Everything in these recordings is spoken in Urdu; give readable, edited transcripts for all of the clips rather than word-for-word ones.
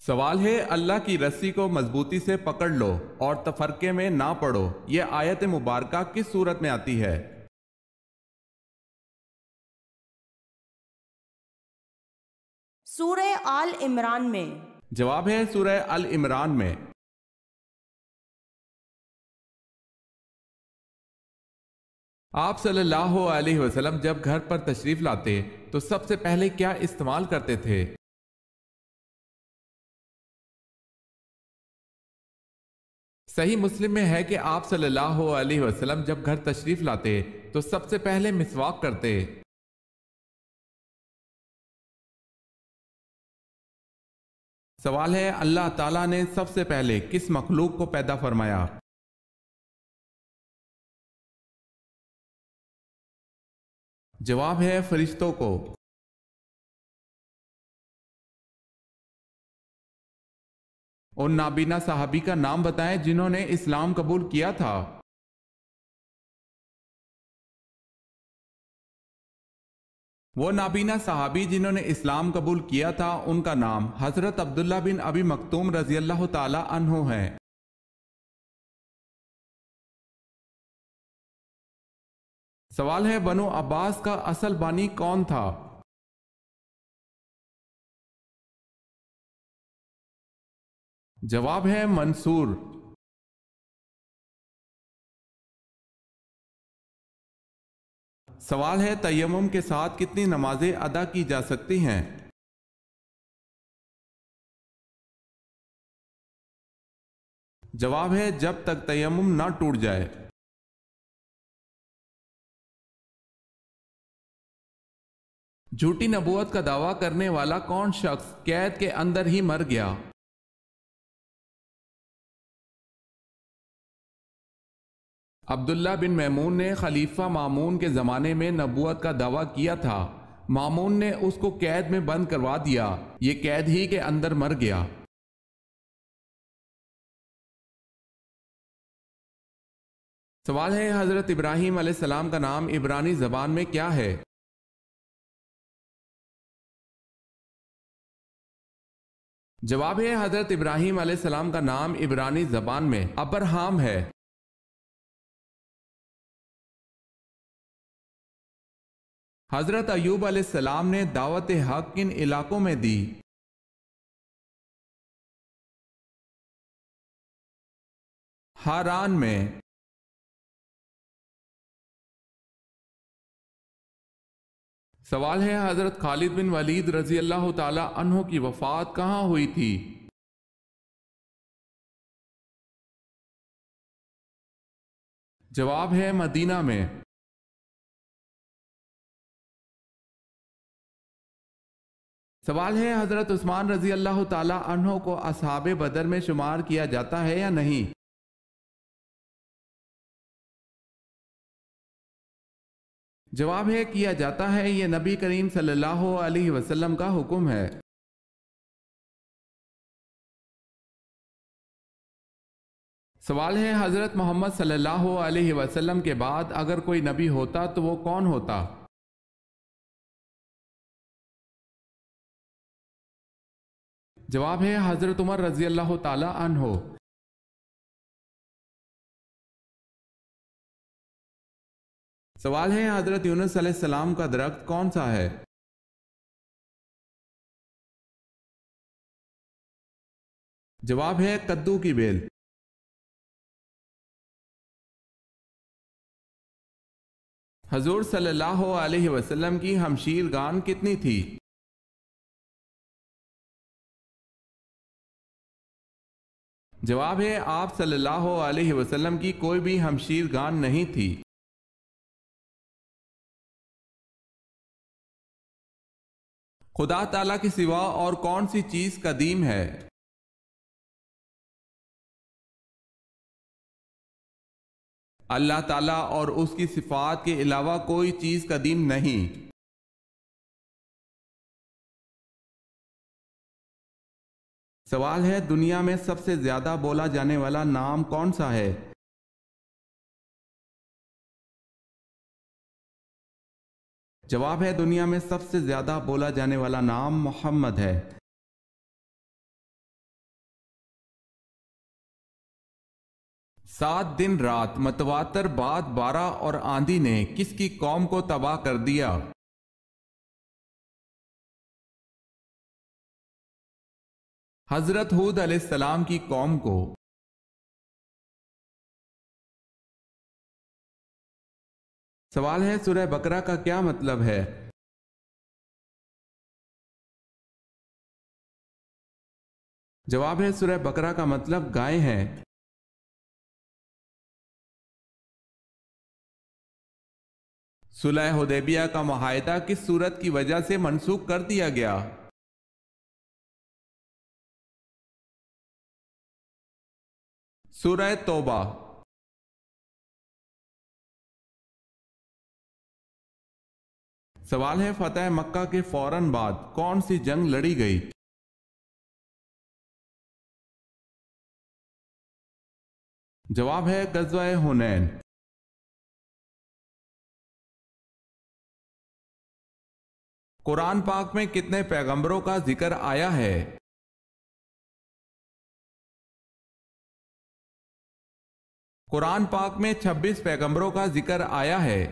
سوال ہے اللہ کی رسی کو مضبوطی سے پکڑ لو اور تفرقے میں نہ پڑو، یہ آیت مبارکہ کس صورت میں آتی ہے؟ سورہ آل عمران میں۔ جواب ہے سورہ العمران میں۔ آپ صلی اللہ علیہ وسلم جب گھر پر تشریف لاتے تو سب سے پہلے کیا استعمال کرتے تھے؟ صحیح مسلم میں ہے کہ آپ صلی اللہ علیہ وسلم جب گھر تشریف لاتے تو سب سے پہلے مسواک کرتے۔ سوال ہے اللہ تعالیٰ نے سب سے پہلے کس مخلوق کو پیدا فرمایا؟ جواب ہے فرشتوں کو۔ ان نابینا صحابی کا نام بتائیں جنہوں نے اسلام قبول کیا تھا۔ وہ نابینا صحابی جنہوں نے اسلام قبول کیا تھا ان کا نام حضرت عبداللہ بن ابی مکتوم رضی اللہ تعالی عنہ ہے۔ سوال ہے بنو عباس کا اصل بانی کون تھا؟ جواب ہے منصور۔ سوال ہے تیمم کے ساتھ کتنی نمازیں ادا کی جا سکتی ہیں؟ جواب ہے جب تک تیمم نہ ٹوٹ جائے۔ جھوٹی نبوت کا دعویٰ کرنے والا کون شخص قید کے اندر ہی مر گیا؟ عبداللہ بن میمون نے خلیفہ مامون کے زمانے میں نبوت کا دعویٰ کیا تھا، مامون نے اس کو قید میں بند کروا دیا، یہ قید ہی کے اندر مر گیا۔ سوال ہے حضرت ابراہیم علیہ السلام کا نام عبرانی زبان میں کیا ہے؟ جواب ہے حضرت ابراہیم علیہ السلام کا نام عبرانی زبان میں ابرہام ہے۔ حضرت ایوب علیہ السلام نے دعوت حق کن علاقوں میں دی؟ ہاران میں۔ سوال ہے حضرت خالد بن ولید رضی اللہ تعالی عنہ کی وفات کہاں ہوئی تھی؟ جواب ہے مدینہ میں۔ سوال ہے حضرت عثمان رضی اللہ تعالی عنہ کو اصحاب بدر میں شمار کیا جاتا ہے یا نہیں؟ جواب ہے کیا جاتا ہے، یہ نبی کریم صلی اللہ علیہ وسلم کا حکم ہے۔ سوال ہے حضرت محمد صلی اللہ علیہ وسلم کے بعد اگر کوئی نبی ہوتا تو وہ کون ہوتا؟ جواب ہے حضرت عمر رضی اللہ تعالی عنہ۔ سوال ہے حضرت یونس علیہ السلام کا درخت کون سا ہے؟ جواب ہے کدو کی بیل۔ حضور صلی اللہ علیہ وسلم کی ہمشیر گان کتنی تھی؟ جواب ہے آپ صلی اللہ علیہ وسلم کی کوئی بھی ہمشیر گان نہیں تھی۔ خدا تعالیٰ کے سوا اور کون سی چیز قدیم ہے؟ اللہ تعالیٰ اور اس کی صفات کے علاوہ کوئی چیز قدیم نہیں۔ سوال ہے دنیا میں سب سے زیادہ بولا جانے والا نام کون سا ہے؟ جواب ہے دنیا میں سب سے زیادہ بولا جانے والا نام محمد ہے۔ 7 دن رات متواتر باد بارہ اور آندھی نے کس کی قوم کو تباہ کر دیا؟ حضرت ہود علیہ السلام کی قوم کو۔ سوال ہے سورہ بقرہ کا کیا مطلب ہے؟ جواب ہے سورہ بقرہ کا مطلب گائے ہیں۔ صلح حدیبیہ کا معاہدہ کس صورت کی وجہ سے منسوخ کر دیا گیا؟ سورہ توبہ۔ سوال ہے فتح مکہ کے فوراً بعد کون سی جنگ لڑی گئی؟ جواب ہے غزوہ حنین۔ قرآن پاک میں کتنے پیغمبروں کا ذکر آیا ہے؟ قرآن پاک میں 26 پیغمبروں کا ذکر آیا ہے۔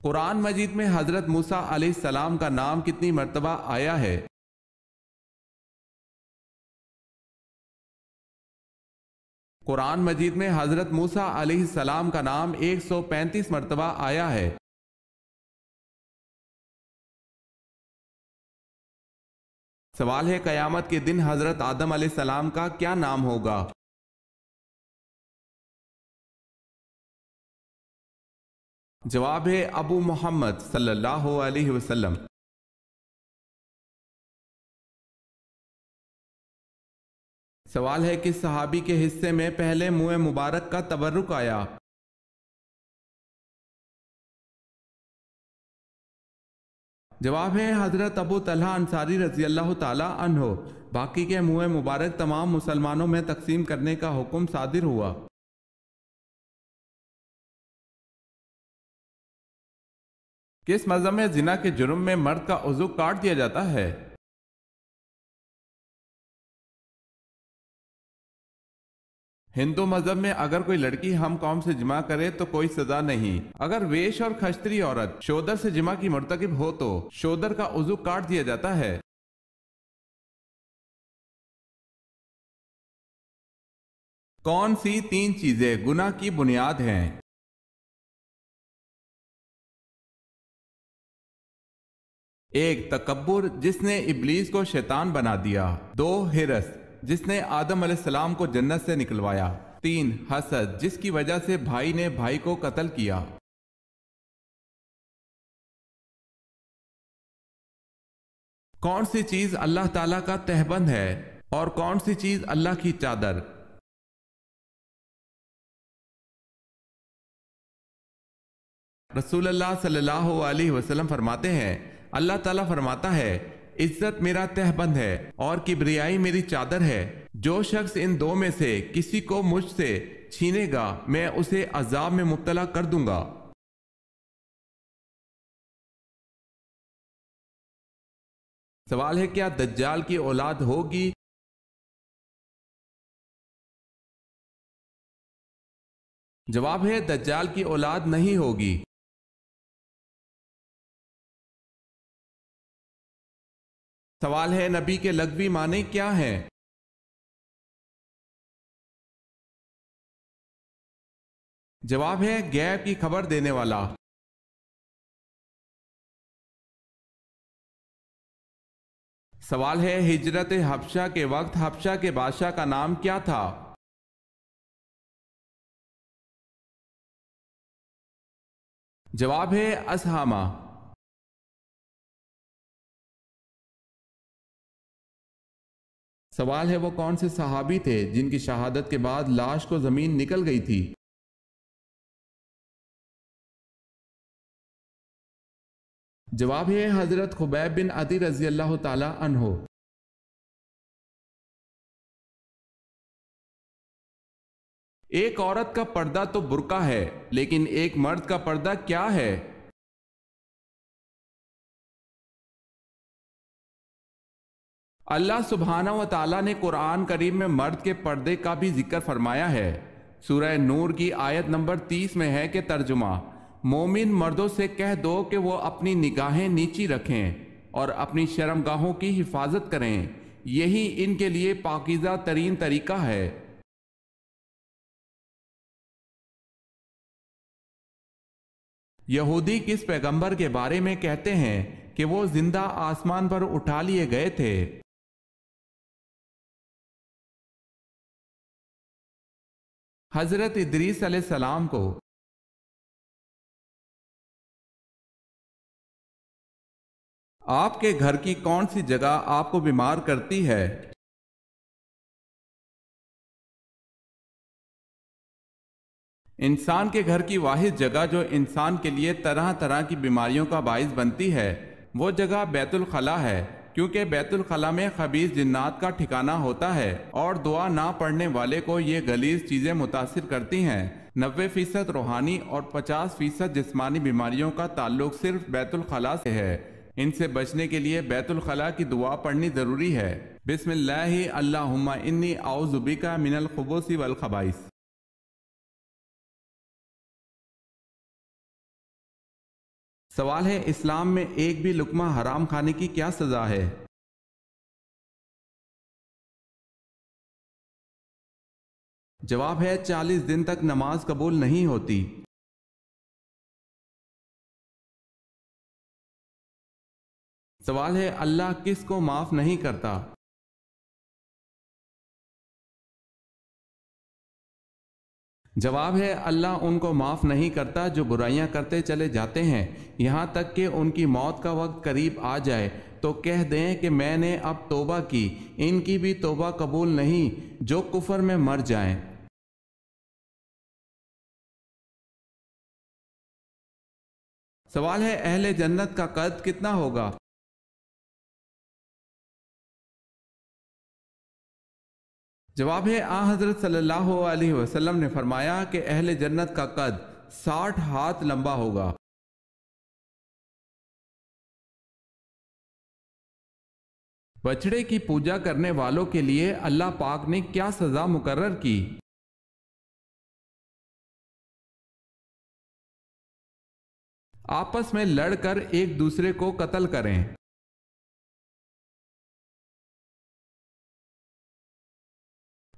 قرآن مجید میں حضرت موسیٰ علیہ السلام کا نام کتنی مرتبہ آیا ہے؟ قرآن مجید میں حضرت موسیٰ علیہ السلام کا نام 135 مرتبہ آیا ہے۔ سوال ہے قیامت کے دن حضرت آدم علیہ السلام کا کیا نام ہوگا؟ جواب ہے ابو محمد صلی اللہ علیہ وسلم۔ سوال ہے کس صحابی کے حصے میں پہلے منہ مبارک کا تبرک آیا؟ جواب ہے حضرت ابو طلحہ انصاری رضی اللہ تعالی عنہ۔ باقی کے منہ مبارک تمام مسلمانوں میں تقسیم کرنے کا حکم صادر ہوا۔ کس مذہب میں زنا کے جرم میں مرد کا عضو کاٹ دیا جاتا ہے؟ ہندو مذہب میں اگر کوئی لڑکی ہم قوم سے جمع کرے تو کوئی سزا نہیں، اگر ویش اور کھشتری عورت شودر سے جمع کی مرتکب ہو تو شودر کا عضو کاٹ دیا جاتا ہے۔ کون سی 3 چیزیں گناہ کی بنیاد ہیں؟ 1 تکبر جس نے ابلیس کو شیطان بنا دیا۔ 2 ہرس جس نے آدم علیہ السلام کو جنت سے نکلوایا۔ 3 حسد جس کی وجہ سے بھائی نے بھائی کو قتل کیا۔ کون سی چیز اللہ تعالیٰ کا تہبند ہے اور کون سی چیز اللہ کی چادر؟ رسول اللہ صلی اللہ علیہ وسلم فرماتے ہیں اللہ تعالیٰ فرماتا ہے عزت میرا تہبند ہے اور کبریائی میری چادر ہے، جو شخص ان 2 میں سے کسی کو مجھ سے چھینے گا میں اسے عذاب میں مبتلا کر دوں گا۔ سوال ہے کیا دجال کی اولاد ہوگی؟ جواب ہے دجال کی اولاد نہیں ہوگی۔ سوال ہے نبی کے لغوی معنی کیا ہیں؟ جواب ہے غیب کی خبر دینے والا۔ سوال ہے ہجرت حبشہ کے وقت حبشہ کے بادشاہ کا نام کیا تھا؟ جواب ہے اسہامہ۔ سوال ہے وہ کون سے صحابی تھے جن کی شہادت کے بعد لاش کو زمین نکل گئی تھی؟ جواب ہے حضرت خبیب بن عدی رضی اللہ تعالی عنہ۔ ایک عورت کا پردہ تو برقع ہے لیکن ایک مرد کا پردہ کیا ہے؟ اللہ سبحانہ و تعالیٰ نے قرآن کریم میں مرد کے پردے کا بھی ذکر فرمایا ہے۔ سورہ نور کی آیت نمبر 30 میں ہے کہ ترجمہ: مومن مردوں سے کہہ دو کہ وہ اپنی نگاہیں نیچی رکھیں اور اپنی شرمگاہوں کی حفاظت کریں، یہی ان کے لیے پاکیزہ ترین طریقہ ہے۔ یہودی کس پیغمبر کے بارے میں کہتے ہیں کہ وہ زندہ آسمان پر اٹھا لیے گئے تھے؟ حضرت ادریس علیہ السلام کو۔ آپ کے گھر کی کون سی جگہ آپ کو بیمار کرتی ہے؟ انسان کے گھر کی واحد جگہ جو انسان کے لیے طرح طرح کی بیماریوں کا باعث بنتی ہے وہ جگہ بیت الخلاء ہے، کیونکہ بیت الخلاء میں خبیث جنات کا ٹھکانہ ہوتا ہے اور دعا نہ پڑھنے والے کو یہ غلیظ چیزیں متاثر کرتی ہیں۔ 90% روحانی اور 50% جسمانی بیماریوں کا تعلق صرف بیت الخلاء سے ہے۔ ان سے بچنے کے لیے بیت الخلاء کی دعا پڑھنی ضروری ہے۔ بسم اللہ اللہم انی اعوذ بک من الخبث والخبائث۔ سوال ہے، اسلام میں ایک بھی لقمہ حرام کھانے کی کیا سزا ہے؟ جواب ہے 40 دن تک نماز قبول نہیں ہوتی۔ سوال ہے، اللہ کس کو معاف نہیں کرتا؟ جواب ہے، اللہ ان کو معاف نہیں کرتا جو برائیاں کرتے چلے جاتے ہیں یہاں تک کہ ان کی موت کا وقت قریب آ جائے تو کہہ دیں کہ میں نے اب توبہ کی، ان کی بھی توبہ قبول نہیں جو کفر میں مر جائیں۔ سوال ہے، اہل جنت کا قد کتنا ہوگا؟ جواب ہے، حضرت صلی اللہ علیہ وسلم نے فرمایا کہ اہل جنت کا قد 60 ہاتھ لمبا ہوگا۔ بچڑے کی پوجا کرنے والوں کے لیے اللہ پاک نے کیا سزا مقرر کی؟ آپس میں لڑ کر ایک دوسرے کو قتل کریں۔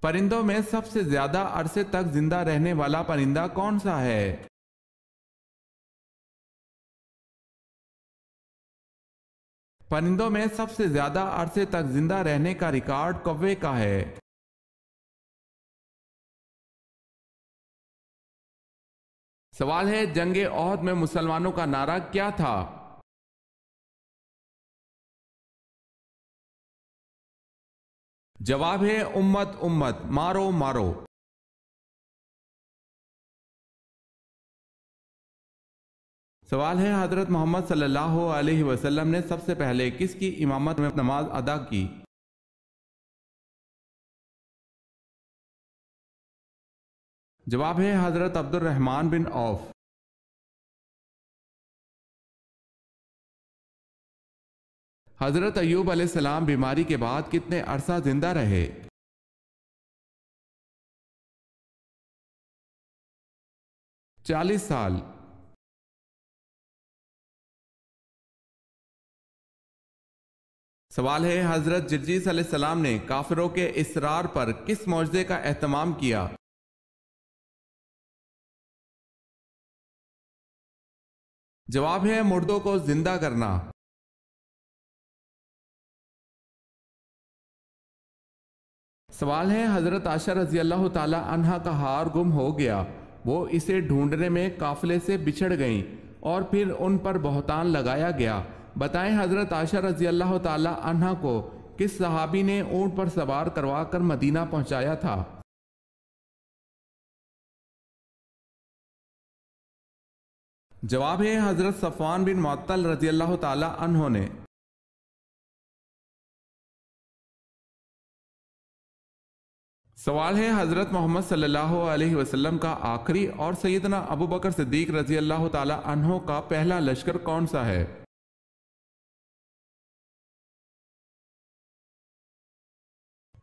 پرندوں میں سب سے زیادہ عرصے تک زندہ رہنے والا پرندہ کون سا ہے؟ پرندوں میں سب سے زیادہ عرصے تک زندہ رہنے کا ریکارڈ کوے کا ہے۔ سوال ہے، جنگ احد میں مسلمانوں کا نعرہ کیا تھا؟ جواب ہے، امت امت، مارو مارو۔ سوال ہے، حضرت محمد صلی اللہ علیہ وسلم نے سب سے پہلے کس کی امامت میں نماز ادا کی؟ جواب ہے، حضرت عبد الرحمن بن عوف۔ حضرت ایوب علیہ السلام بیماری کے بعد کتنے عرصہ زندہ رہے؟ 40 سال۔ سوال ہے، حضرت جرجیس علیہ السلام نے کافروں کے اصرار پر کس معجزے کا اہتمام کیا؟ جواب ہے، مردوں کو زندہ کرنا۔ سوال ہے، حضرت عائشہ رضی اللہ تعالی عنہا کا ہار گم ہو گیا، وہ اسے ڈھونڈنے میں قافلے سے بچھڑ گئیں اور پھر ان پر بہتان لگایا گیا، بتائیں حضرت عائشہ رضی اللہ تعالی عنہا کو کس صحابی نے اونٹ پر سوار کروا کر مدینہ پہنچایا تھا؟ جواب ہے، حضرت صفوان بن معطل رضی اللہ تعالی عنہ نے۔ سوال ہے، حضرت محمد صلی اللہ علیہ وسلم کا آخری اور سیدنا ابو بکر صدیق رضی اللہ تعالی عنہ کا پہلا لشکر کون سا ہے؟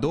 2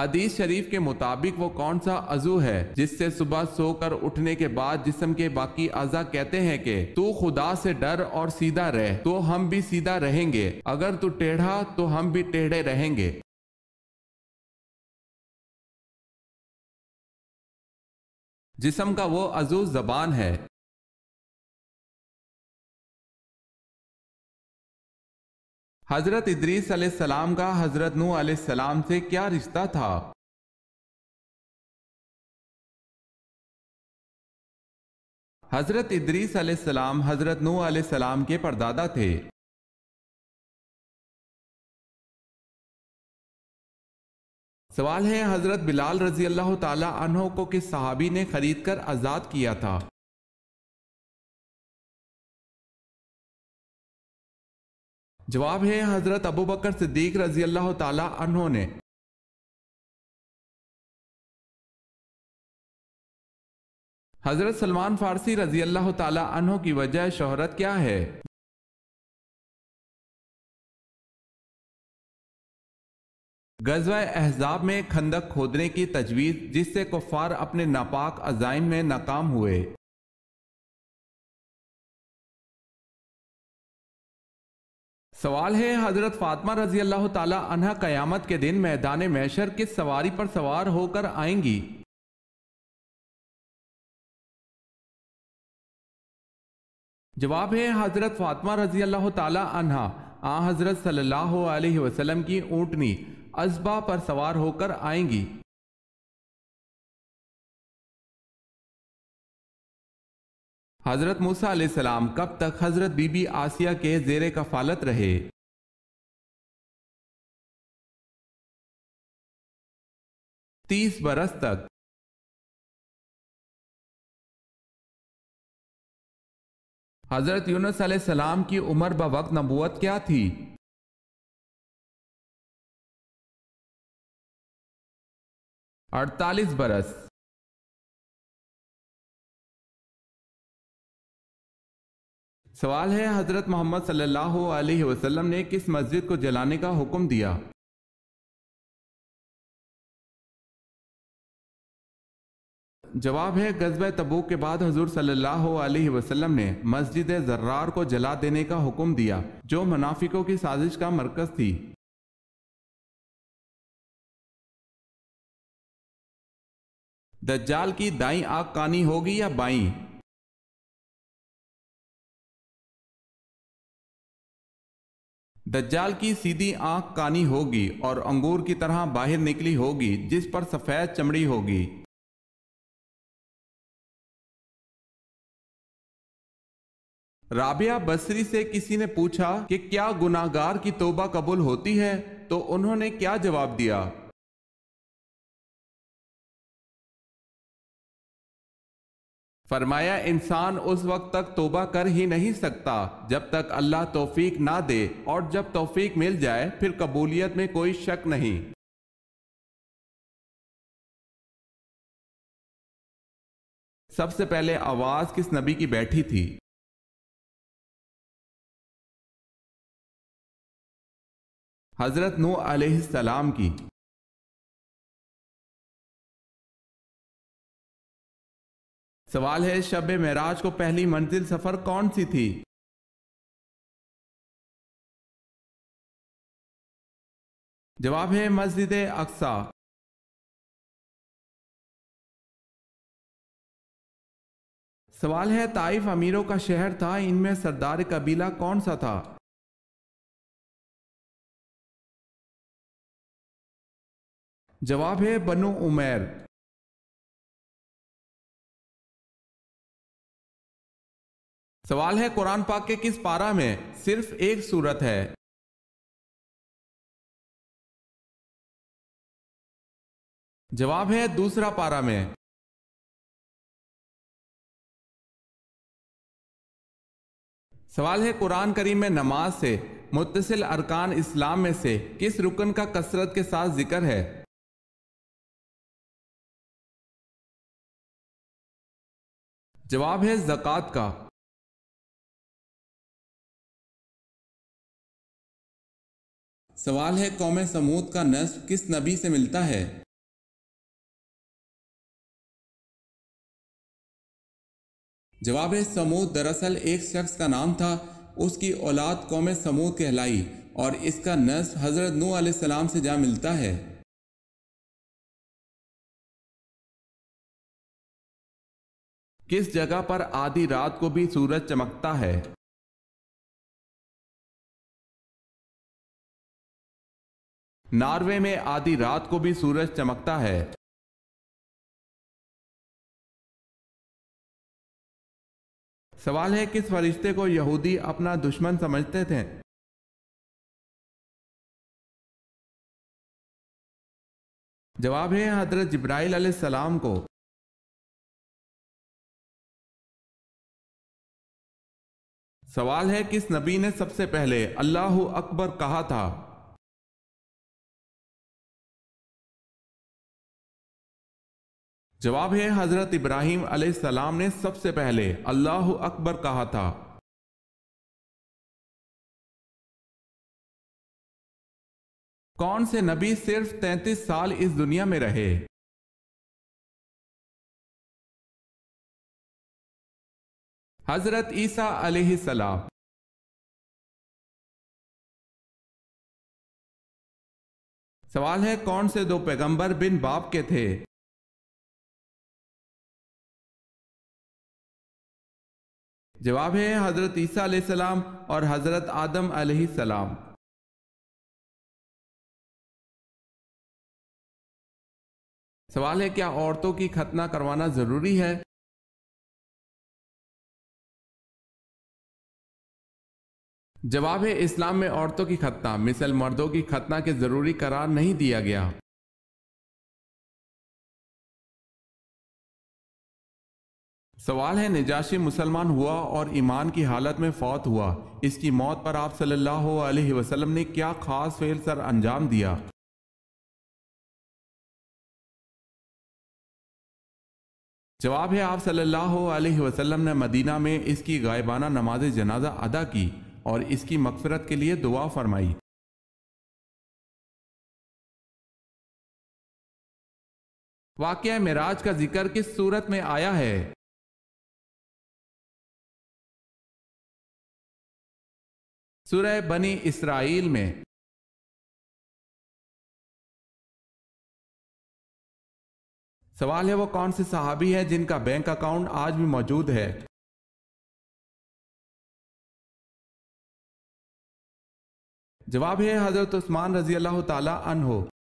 حدیث شریف کے مطابق وہ کون سا عضو ہے جس سے صبح سو کر اٹھنے کے بعد جسم کے باقی اعضاء کہتے ہیں کہ تو خدا سے ڈر اور سیدھا رہ، تو ہم بھی سیدھا رہیں گے، اگر تو ٹیڑھا تو ہم بھی ٹیڑھے رہیں گے۔ جسم کا وہ عضو زبان ہے۔ حضرت ادریس علیہ السلام کا حضرت نوح علیہ السلام سے کیا رشتہ تھا؟ حضرت ادریس علیہ السلام حضرت نوح علیہ السلام کے پردادا تھے۔ سوال ہے حضرت بلال رضی اللہ تعالی عنہ کو کس صحابی نے خرید کر آزاد کیا تھا؟ جواب ہے حضرت ابو بکر صدیق رضی اللہ تعالی عنہ نے۔ حضرت سلمان فارسی رضی اللہ تعالی عنہ کی وجہ شہرت کیا ہے؟ غزوہ احزاب میں خندق کھودنے کی تجویز جس سے کفار اپنے ناپاک عزائم میں ناکام ہوئے۔ سوال ہے حضرت فاطمہ رضی اللہ تعالی عنہ قیامت کے دن میدان محشر کس سواری پر سوار ہو کر آئیں گی؟ جواب ہے حضرت فاطمہ رضی اللہ تعالی عنہ حضرت صلی اللہ علیہ وسلم کی اونٹنی ازبا پر سوار ہو کر آئیں گی۔ حضرت موسیٰ علیہ السلام کب تک حضرت بی بی آسیہ کے زیر کفالت رہے؟ 30 برس تک۔ حضرت یونس علیہ السلام کی عمر بوقت نبوت کیا تھی؟ 48 برس۔ سوال ہے حضرت محمد صلی اللہ علیہ وسلم نے کس مسجد کو جلانے کا حکم دیا؟ جواب ہے غزوہ تبوک کے بعد حضور صلی اللہ علیہ وسلم نے مسجد زرار کو جلا دینے کا حکم دیا جو منافقوں کی سازش کا مرکز تھی۔ دجال کی دائیں آنکھ کانی ہوگی یا بائیں؟ دجال کی سیدھی آنکھ کانی ہوگی اور انگور کی طرح باہر نکلی ہوگی جس پر سفید چمڑی ہوگی۔ رابعہ بصری سے کسی نے پوچھا کہ کیا گناہگار کی توبہ قبول ہوتی ہے تو انہوں نے کیا جواب دیا؟ فرمایا انسان اس وقت تک توبہ کر ہی نہیں سکتا جب تک اللہ توفیق نہ دے، اور جب توفیق مل جائے پھر قبولیت میں کوئی شک نہیں۔ سب سے پہلے آواز کس نبی کی بیٹھی تھی؟ حضرت نوح علیہ السلام کی۔ سوال ہے شب معراج کو پہلی منزل سفر کون سی تھی؟ جواب ہے مسجد اقصی۔ سوال ہے طائف امیروں کا شہر تھا، ان میں سردار قبیلہ کون سا تھا؟ جواب ہے بنو عمیر۔ سوال ہے قرآن پاک کے کس پارہ میں صرف ایک سورت ہے؟ جواب ہے دوسرا پارہ میں۔ سوال ہے قرآن کریم میں نماز سے متصل ارکان اسلام میں سے کس رکن کا کثرت کے ساتھ ذکر ہے؟ جواب ہے زکوٰۃ کا۔ سوال ہے قوم سمود کا نسب کس نبی سے ملتا ہے؟ جواب ہے سمود دراصل ایک شخص کا نام تھا، اس کی اولاد قوم سمود کہلائی اور اس کا نسب حضرت نوح علیہ السلام سے جا ملتا ہے۔ کس جگہ پر آدھی رات کو بھی سورج چمکتا ہے؟ ناروے میں آدھی رات کو بھی سورج چمکتا ہے۔ سوال ہے کس فرشتے کو یہودی اپنا دشمن سمجھتے تھے؟ جواب ہے حضرت جبرائیل علیہ السلام کو۔ سوال ہے کس نبی نے سب سے پہلے اللہ اکبر کہا تھا؟ جواب ہے حضرت ابراہیم علیہ السلام نے سب سے پہلے اللہ اکبر کہا تھا۔ کون سے نبی صرف 33 سال اس دنیا میں رہے؟ حضرت عیسیٰ علیہ السلام۔ سوال ہے کون سے دو پیغمبر بن باپ کے تھے؟ جواب ہے حضرت عیسیٰ علیہ السلام اور حضرت آدم علیہ السلام۔ سوال ہے کیا عورتوں کی ختنہ کروانا ضروری ہے؟ جواب ہے اسلام میں عورتوں کی ختنہ مثل مردوں کی ختنہ کے ضروری قرار نہیں دیا گیا۔ سوال ہے نجاشی مسلمان ہوا اور ایمان کی حالت میں فوت ہوا، اس کی موت پر آپ صلی اللہ علیہ وسلم نے کیا خاص فعل سر انجام دیا؟ جواب ہے آپ صلی اللہ علیہ وسلم نے مدینہ میں اس کی غائبانہ نماز جنازہ ادا کی اور اس کی مغفرت کے لیے دعا فرمائی۔ واقعہ معراج کا ذکر کس صورت میں آیا ہے؟ سورہ بنی اسرائیل میں۔ سوال ہے وہ کون سے صحابی ہے جن کا بینک اکاؤنٹ آج بھی موجود ہے؟ جواب ہے حضرت عثمان رضی اللہ تعالی عنہ۔